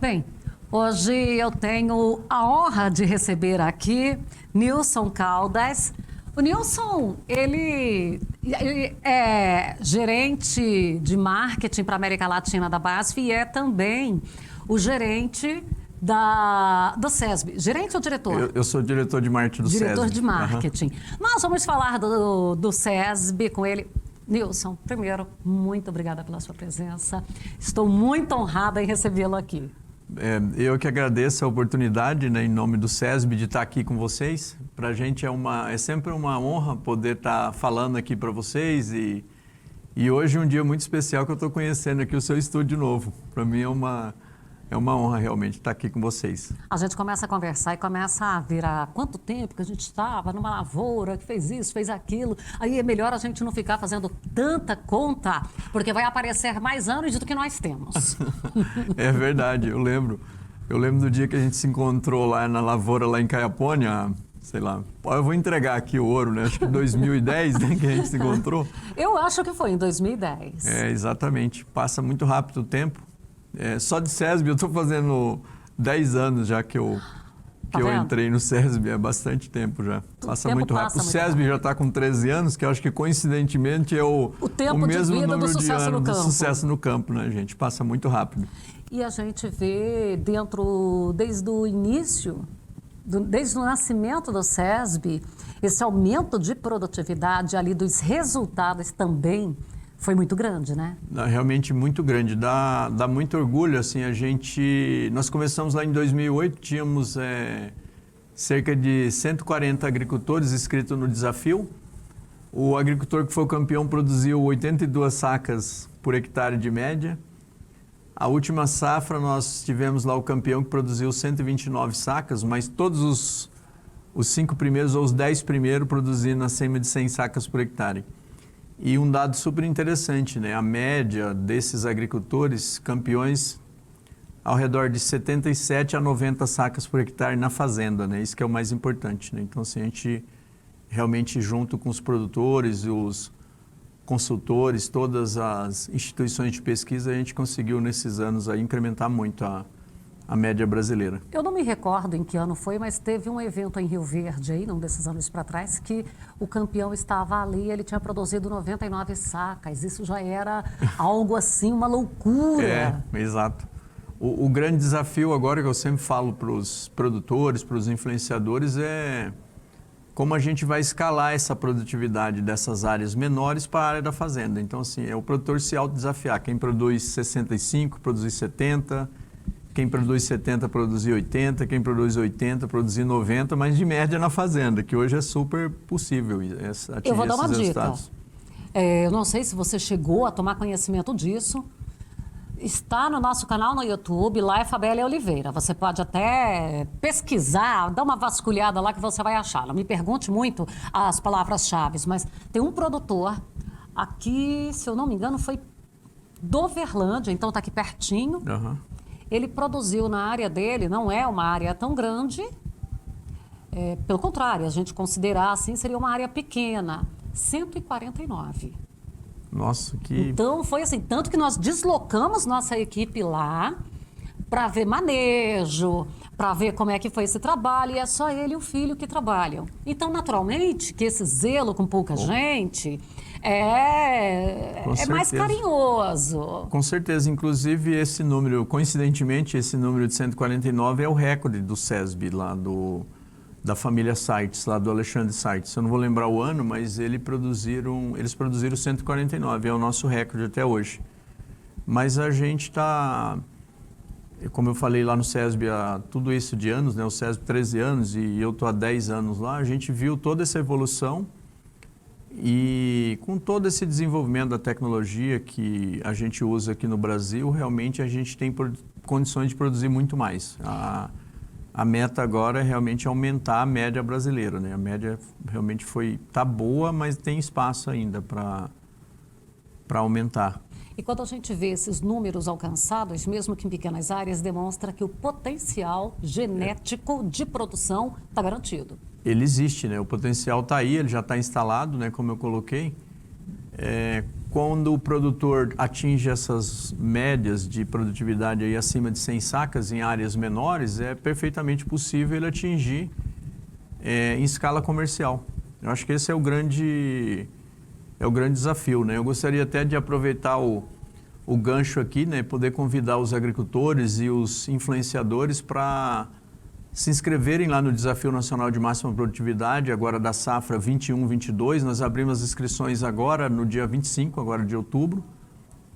Bem, hoje eu tenho a honra de receber aqui Nilson Caldas. O Nilson, ele é gerente de marketing para a América Latina da BASF e é também o gerente do SESB. Gerente ou diretor? Eu sou diretor de marketing do SESB. Diretor de marketing. Nós vamos falar do SESB com ele. Nilson, primeiro, muito obrigada pela sua presença. Estou muito honrada em recebê-lo aqui. Eu que agradeço a oportunidade, né, em nome do SESB, de estar aqui com vocês. Para a gente é sempre uma honra poder estar falando aqui para vocês e hoje é um dia muito especial que eu estou conhecendo aqui o seu estúdio novo. Para mim é uma honra realmente estar aqui com vocês. A gente começa a conversar e começa a ver há quanto tempo que a gente estava numa lavoura, que fez isso, fez aquilo. Aí é melhor a gente não ficar fazendo tanta conta, porque vai aparecer mais anos do que nós temos. É verdade, eu lembro. Eu lembro do dia que a gente se encontrou lá na lavoura, lá em Caiapônia, sei lá, eu vou entregar aqui o ouro, né? Acho que 2010, né, que a gente se encontrou. Eu acho que foi em 2010. Exatamente. Passa muito rápido o tempo. Só de SESB eu estou fazendo 10 anos já que eu entrei no SESB, é bastante tempo já. Passa muito rápido. O SESB já está com 13 anos, que eu acho que coincidentemente é o mesmo número de anos do sucesso no campo, né, gente? Passa muito rápido. E a gente vê desde o início, desde o nascimento do SESB, esse aumento de produtividade ali dos resultados também foi muito grande, né? Realmente muito grande, dá muito orgulho, assim, nós começamos lá em 2008, tínhamos cerca de 140 agricultores inscritos no desafio. O agricultor que foi o campeão produziu 82 sacas por hectare de média. A última safra nós tivemos lá o campeão que produziu 129 sacas, mas todos os 5 primeiros ou os 10 primeiros produzindo acima de 100 sacas por hectare. E um dado super interessante, né? A média desses agricultores campeões ao redor de 77 a 90 sacas por hectare na fazenda, né? Isso que é o mais importante, né? Então, assim, a gente realmente junto com os produtores e os consultores, todas as instituições de pesquisa, a gente conseguiu nesses anos aí incrementar muito a média brasileira. Eu não me recordo em que ano foi, mas teve um evento em Rio Verde, aí, num desses anos para trás, que o campeão estava ali, ele tinha produzido 99 sacas. Isso já era algo assim, uma loucura. Exato. O grande desafio agora, que eu sempre falo para os produtores, para os influenciadores, é como a gente vai escalar essa produtividade dessas áreas menores para a área da fazenda. Então, assim, é o produtor se autodesafiar. Quem produz 65, produzir 70... Quem produz 70, produzir 80, quem produz 80, produzir 90, mas de média na fazenda, que hoje é super possível atingir esses resultados. Eu vou dar uma dica. Eu não sei se você chegou a tomar conhecimento disso. Está no nosso canal no YouTube, lá é Fabélia Oliveira. Você pode até pesquisar, dar uma vasculhada lá que você vai achar. Não me pergunte muito as palavras-chave, mas tem um produtor aqui, se eu não me engano, foi do Verlândia, então está aqui pertinho. Uhum. Ele produziu na área dele, não é uma área tão grande, pelo contrário, a gente considerar assim, seria uma área pequena, 149. Nossa, que... Então, foi assim, tanto que nós deslocamos nossa equipe lá para ver manejo, para ver como é que foi esse trabalho, e é só ele e o filho que trabalham. Então, naturalmente, que esse zelo com pouca gente é mais carinhoso. Com certeza, inclusive esse número, coincidentemente, esse número de 149 é o recorde do SESB, lá da família Seitz, lá do Alexandre Seitz. Eu não vou lembrar o ano, mas eles produziram 149, é o nosso recorde até hoje. Mas a gente está... Como eu falei lá no SESB há tudo isso de anos, né? O SESB 13 anos e eu estou há 10 anos lá, a gente viu toda essa evolução e com todo esse desenvolvimento da tecnologia que a gente usa aqui no Brasil, realmente a gente tem condições de produzir muito mais. A meta agora é realmente aumentar a média brasileira, né? A média realmente tá boa, mas tem espaço ainda para aumentar. E quando a gente vê esses números alcançados, mesmo que em pequenas áreas, demonstra que o potencial genético de produção está garantido. Ele existe, né? O potencial está aí, ele já está instalado, né? Como eu coloquei. quando o produtor atinge essas médias de produtividade aí acima de 100 sacas em áreas menores, é perfeitamente possível ele atingir em escala comercial. Eu acho que esse é o grande desafio, né? Eu gostaria até de aproveitar o gancho aqui, né? Poder convidar os agricultores e os influenciadores para se inscreverem lá no Desafio Nacional de Máxima Produtividade, agora da safra 21-22. Nós abrimos as inscrições agora no dia 25, agora de outubro.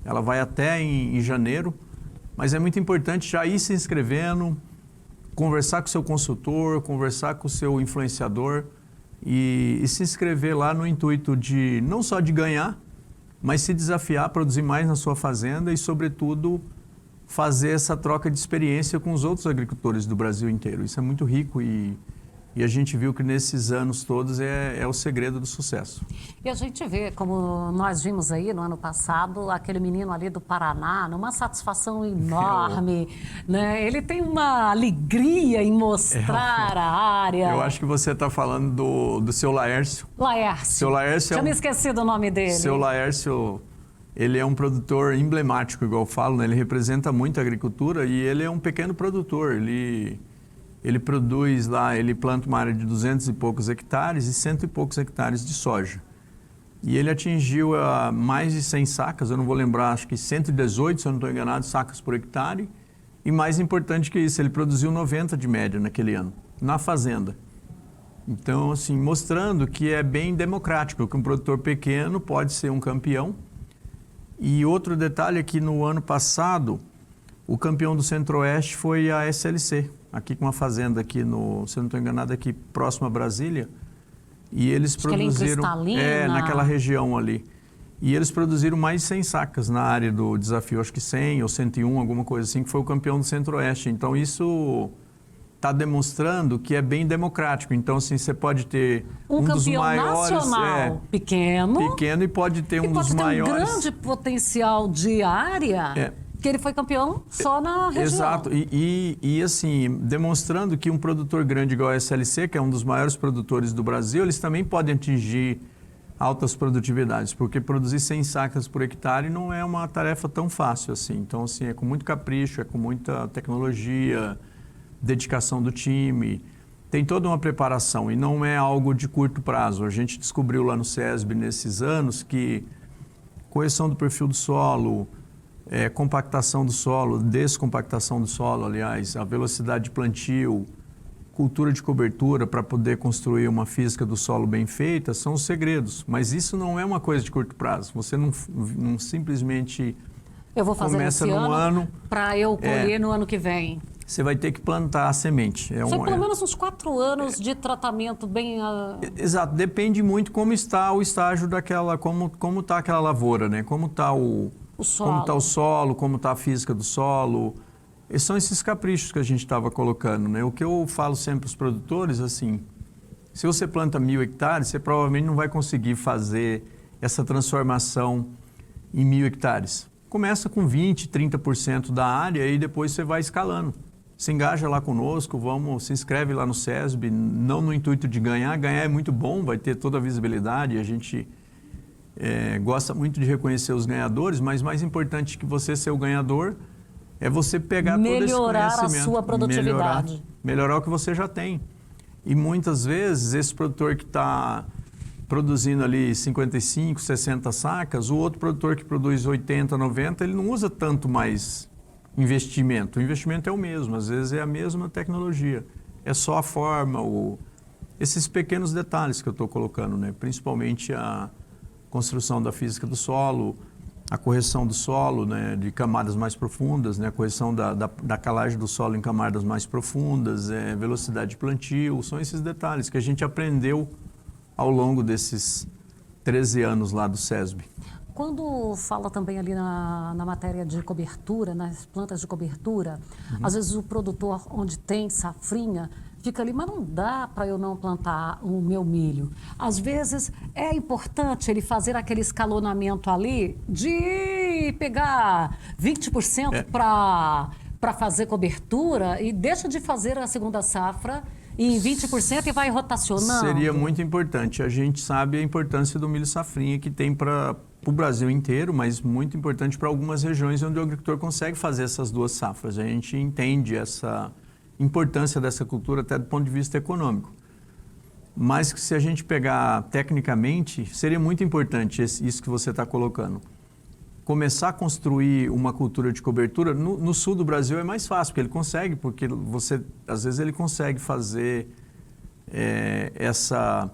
Ela vai até em janeiro, mas é muito importante já ir se inscrevendo, conversar com o seu consultor, conversar com o seu influenciador e se inscrever lá no intuito de não só de ganhar, mas se desafiar a produzir mais na sua fazenda e, sobretudo, fazer essa troca de experiência com os outros agricultores do Brasil inteiro. Isso é muito rico e a gente viu que nesses anos todos é o segredo do sucesso. E a gente vê, como nós vimos aí no ano passado, aquele menino ali do Paraná, numa satisfação enorme, né? Ele tem uma alegria em mostrar a área. Eu acho que você está falando do seu Laércio. Laércio. Seu Laércio Tinha me esquecido o nome dele. Seu Laércio, ele é um produtor emblemático, igual eu falo, né? Ele representa muito a agricultura e ele é um pequeno produtor. Ele produz lá, ele planta uma área de 200 e poucos hectares e 100 e poucos hectares de soja. E ele atingiu mais de 100 sacas, eu não vou lembrar, acho que 118, se eu não estou enganado, sacas por hectare. E mais importante que isso, ele produziu 90 de média naquele ano, na fazenda. Então, assim, mostrando que é bem democrático, que um produtor pequeno pode ser um campeão. E outro detalhe é que no ano passado, o campeão do Centro-Oeste foi a SLC, aqui com uma fazenda aqui se eu não estou enganado, aqui próximo a Brasília. E eles produziram naquela região ali. E eles produziram mais de 100 sacas na área do desafio, acho que 100 ou 101, alguma coisa assim, que foi o campeão do Centro-Oeste. Então isso está demonstrando que é bem democrático. Então, assim, você pode ter um dos maiores... nacional pequeno e pode ter um dos maiores... pode ter um grande potencial de área... Que ele foi campeão só na região. Exato. E assim, demonstrando que um produtor grande igual a SLC, que é um dos maiores produtores do Brasil, eles também podem atingir altas produtividades, porque produzir 100 sacas por hectare não é uma tarefa tão fácil assim. Então, assim, é com muito capricho, é com muita tecnologia, dedicação do time, tem toda uma preparação e não é algo de curto prazo. A gente descobriu lá no SESB nesses anos que correção do perfil do solo... compactação do solo, descompactação do solo, aliás, a velocidade de plantio, cultura de cobertura para poder construir uma física do solo bem feita, são os segredos. Mas isso não é uma coisa de curto prazo. Você não simplesmente começa num ano para eu colher no ano que vem. Você vai ter que plantar a semente. Foi pelo menos uns 4 anos de tratamento bem... Exato, depende muito como está o estágio daquela, como está aquela lavoura, né? Como está como está o solo, como está a física do solo. E são esses caprichos que a gente estava colocando, né? O que eu falo sempre para os produtores, assim, se você planta 1.000 hectares, você provavelmente não vai conseguir fazer essa transformação em 1.000 hectares. Começa com 20%, 30% da área e depois você vai escalando. Se engaja lá conosco, se inscreve lá no SESB, não no intuito de ganhar. Ganhar é muito bom, vai ter toda a visibilidade, a gente... gosta muito de reconhecer os ganhadores, mas mais importante que você ser o ganhador é você pegar todo esse conhecimento. Melhorar a sua produtividade. Melhorar o que você já tem. E muitas vezes esse produtor que está produzindo ali 55, 60 sacas, o outro produtor que produz 80, 90, ele não usa tanto mais investimento. O investimento é o mesmo, às vezes é a mesma tecnologia. É só a forma, esses pequenos detalhes que eu estou colocando, né? Principalmente a construção da física do solo, a correção do solo, né, de camadas mais profundas, né, a correção da calagem do solo em camadas mais profundas, velocidade de plantio, são esses detalhes que a gente aprendeu ao longo desses 13 anos lá do SESB. Quando fala também ali na matéria de cobertura, nas plantas de cobertura, às vezes o produtor onde tem safrinha, fica ali, mas não dá para eu não plantar o meu milho. Às vezes é importante ele fazer aquele escalonamento ali de pegar 20% para fazer cobertura e deixa de fazer a segunda safra em 20% e vai rotacionando? Seria muito importante. A gente sabe a importância do milho safrinha que tem para o Brasil inteiro, mas muito importante para algumas regiões onde o agricultor consegue fazer essas duas safras. A gente entende essa importância dessa cultura até do ponto de vista econômico. Mas se a gente pegar tecnicamente, seria muito importante isso que você está colocando. Começar a construir uma cultura de cobertura, no sul do Brasil é mais fácil, porque ele consegue, porque às vezes ele consegue fazer essa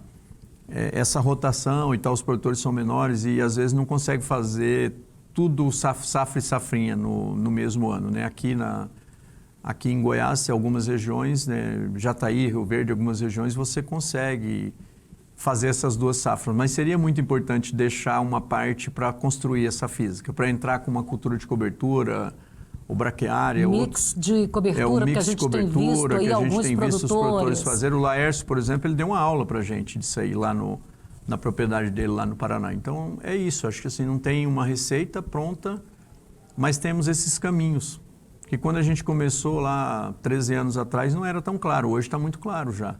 rotação e tal, os produtores são menores e às vezes não consegue fazer tudo safra e safrinha no mesmo ano, né? Aqui em Goiás, em algumas regiões, né, Jataí, Rio Verde, algumas regiões, você consegue fazer essas duas safras. Mas seria muito importante deixar uma parte para construir essa física, para entrar com uma cultura de cobertura, ou braquiária. Mix de cobertura, que a gente tem visto aí alguns produtores fazer. O Laércio, por exemplo, ele deu uma aula para a gente disso aí lá na propriedade dele, lá no Paraná. Então, é isso. Acho que assim, não tem uma receita pronta, mas temos esses caminhos. Que quando a gente começou lá 13 anos atrás, não era tão claro. Hoje está muito claro já.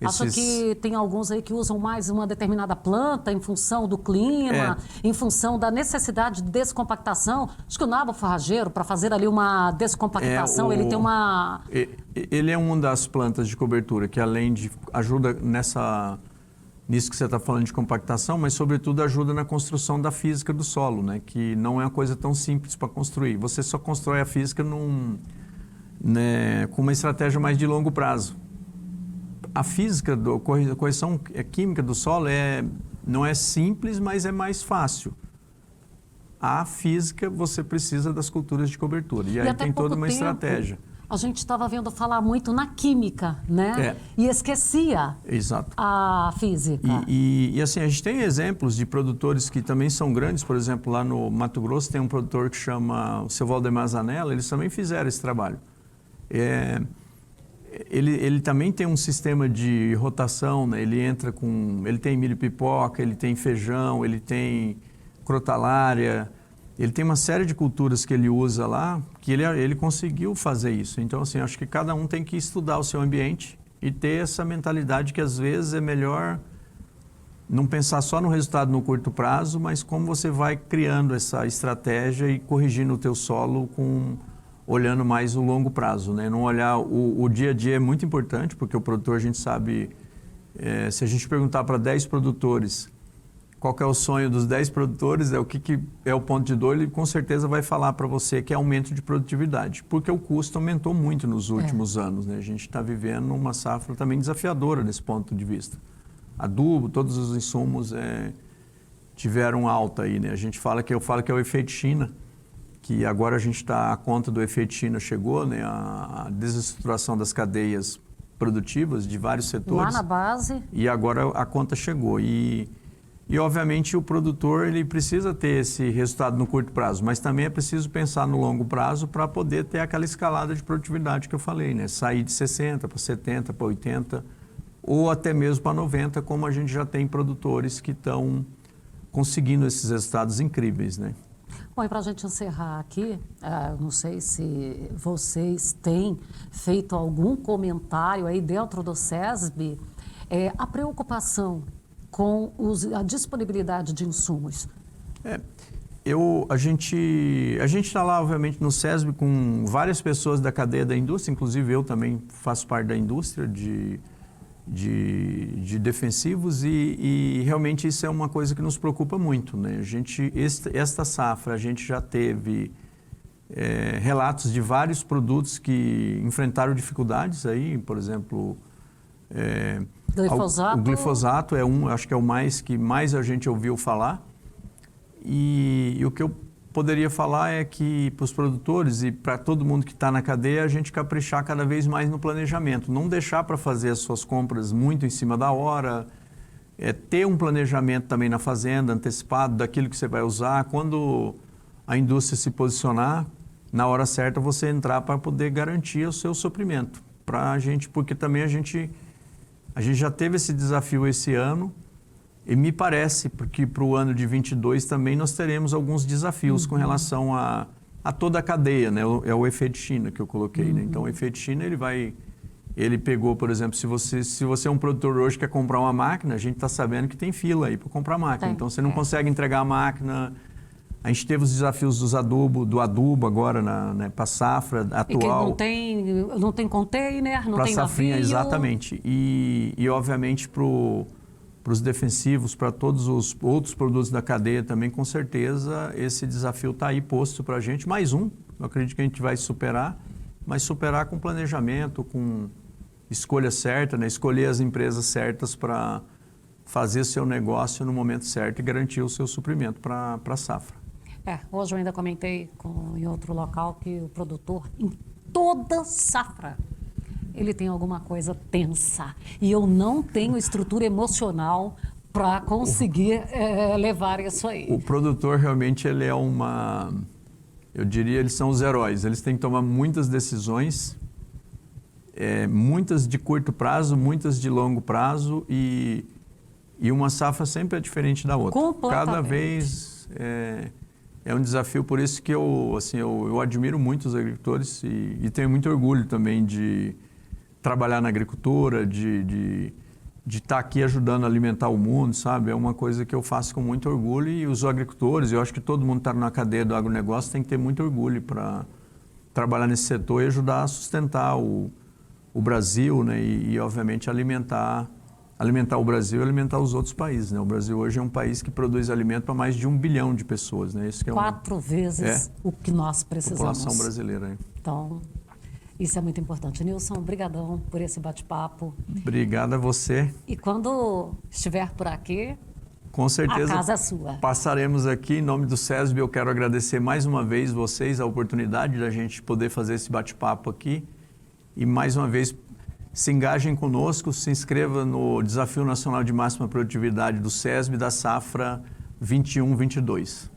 Acho que tem alguns aí que usam mais uma determinada planta em função do clima, em função da necessidade de descompactação. Acho que o nabo forrageiro, para fazer ali uma descompactação, ele tem uma... Ele é uma das plantas de cobertura que, além de ajuda nisso que você está falando de compactação, mas, sobretudo, ajuda na construção da física do solo, né? Que não é uma coisa tão simples para construir. Você só constrói a física com uma estratégia mais de longo prazo. A física, a correção química do solo não é simples, mas é mais fácil. A física, você precisa das culturas de cobertura. E aí tem toda uma estratégia. A gente estava vendo falar muito na química, né? E esquecia a física. E assim, a gente tem exemplos de produtores que também são grandes. Por exemplo, lá no Mato Grosso tem um produtor que chama o seu Valdemar Zanella. Eles também fizeram esse trabalho. Ele também tem um sistema de rotação, né? Ele tem milho pipoca, ele tem feijão, ele tem crotalária, ele tem uma série de culturas que ele usa lá, que ele conseguiu fazer isso. Então, assim, acho que cada um tem que estudar o seu ambiente e ter essa mentalidade que às vezes é melhor não pensar só no resultado no curto prazo, mas como você vai criando essa estratégia e corrigindo o teu solo olhando mais o longo prazo, né? Não olhar o dia a dia é muito importante, porque o produtor, a gente sabe, se a gente perguntar para 10 produtores qual que é o sonho dos 10 produtores, o que é o ponto de dor, ele com certeza vai falar para você que é aumento de produtividade, porque o custo aumentou muito nos últimos anos, né? A gente está vivendo uma safra também desafiadora nesse ponto de vista. Adubo, todos os insumos tiveram alta aí, né? Eu falo que é o efeito China, que agora a conta do efeito China chegou, né? A desestruturação das cadeias produtivas de vários setores. Lá na base. E agora a conta chegou. E obviamente, o produtor ele precisa ter esse resultado no curto prazo, mas também é preciso pensar no longo prazo para poder ter aquela escalada de produtividade que eu falei, né? Sair de 60 para 70, para 80, ou até mesmo para 90, como a gente já tem produtores que estão conseguindo esses resultados incríveis, né? Bom, e para a gente encerrar aqui, não sei se vocês têm feito algum comentário aí dentro do SESB, a preocupação com a disponibilidade de insumos. A gente está lá, obviamente, no SESB com várias pessoas da cadeia da indústria, inclusive eu também faço parte da indústria de defensivos e realmente isso é uma coisa que nos preocupa muito, né? Esta safra, a gente já teve relatos de vários produtos que enfrentaram dificuldades aí, por exemplo, glifosato. O glifosato acho que é o que mais a gente ouviu falar. E o que eu poderia falar é que para os produtores e para todo mundo que está na cadeia, a gente caprichar cada vez mais no planejamento. Não deixar para fazer as suas compras muito em cima da hora. Ter um planejamento também na fazenda, antecipado daquilo que você vai usar. Quando a indústria se posicionar, na hora certa você entrar para poder garantir o seu suprimento. Porque também a gente já teve esse desafio esse ano. E me parece, porque para o ano de 22 também nós teremos alguns desafios com relação a toda a cadeia, né? É o efeito China que eu coloquei, né? Então, o efeito China ele vai Ele pegou, por exemplo, se você é um produtor hoje que quer comprar uma máquina, a gente está sabendo que tem fila aí para comprar máquina. Tem, Então, você não consegue entregar a máquina. A gente teve os desafios do adubo agora para a safra atual. E que não tem container, não para tem safrinha, navio. exatamente. E obviamente, para os defensivos, para todos os outros produtos da cadeia também, com certeza, esse desafio está aí posto para a gente. Mais um, eu acredito que a gente vai superar, mas superar com planejamento, com escolha certa, né? Escolher as empresas certas para fazer o seu negócio no momento certo e garantir o seu suprimento para a safra. Hoje eu ainda comentei em outro local que o produtor, em toda safra, ele tem alguma coisa tensa. E eu não tenho estrutura emocional para conseguir levar isso aí. O produtor realmente ele é eu diria, eles são os heróis. Eles têm que tomar muitas decisões, muitas de curto prazo, muitas de longo prazo e uma safra sempre é diferente da outra. Cada vez é um desafio, por isso que eu admiro muito os agricultores e tenho muito orgulho também de trabalhar na agricultura, de estar aqui ajudando a alimentar o mundo, sabe? É uma coisa que eu faço com muito orgulho e os agricultores, eu acho que todo mundo que está na cadeia do agronegócio tem que ter muito orgulho para trabalhar nesse setor e ajudar a sustentar o Brasil, né? E obviamente, alimentar o Brasil e alimentar os outros países, né? O Brasil hoje é um país que produz alimento para mais de 1 bilhão de pessoas, né? Isso que 4 vezes o que nós precisamos. População brasileira, hein? Então, isso é muito importante. Nilson, brigadão por esse bate-papo. Obrigado a você. E quando estiver por aqui, com certeza, a casa é sua. Passaremos aqui. Em nome do SESB, eu quero agradecer mais uma vez vocês a oportunidade da gente poder fazer esse bate-papo aqui. E mais uma vez, se engajem conosco, se inscreva no Desafio Nacional de Máxima Produtividade do SESB da safra 21-22.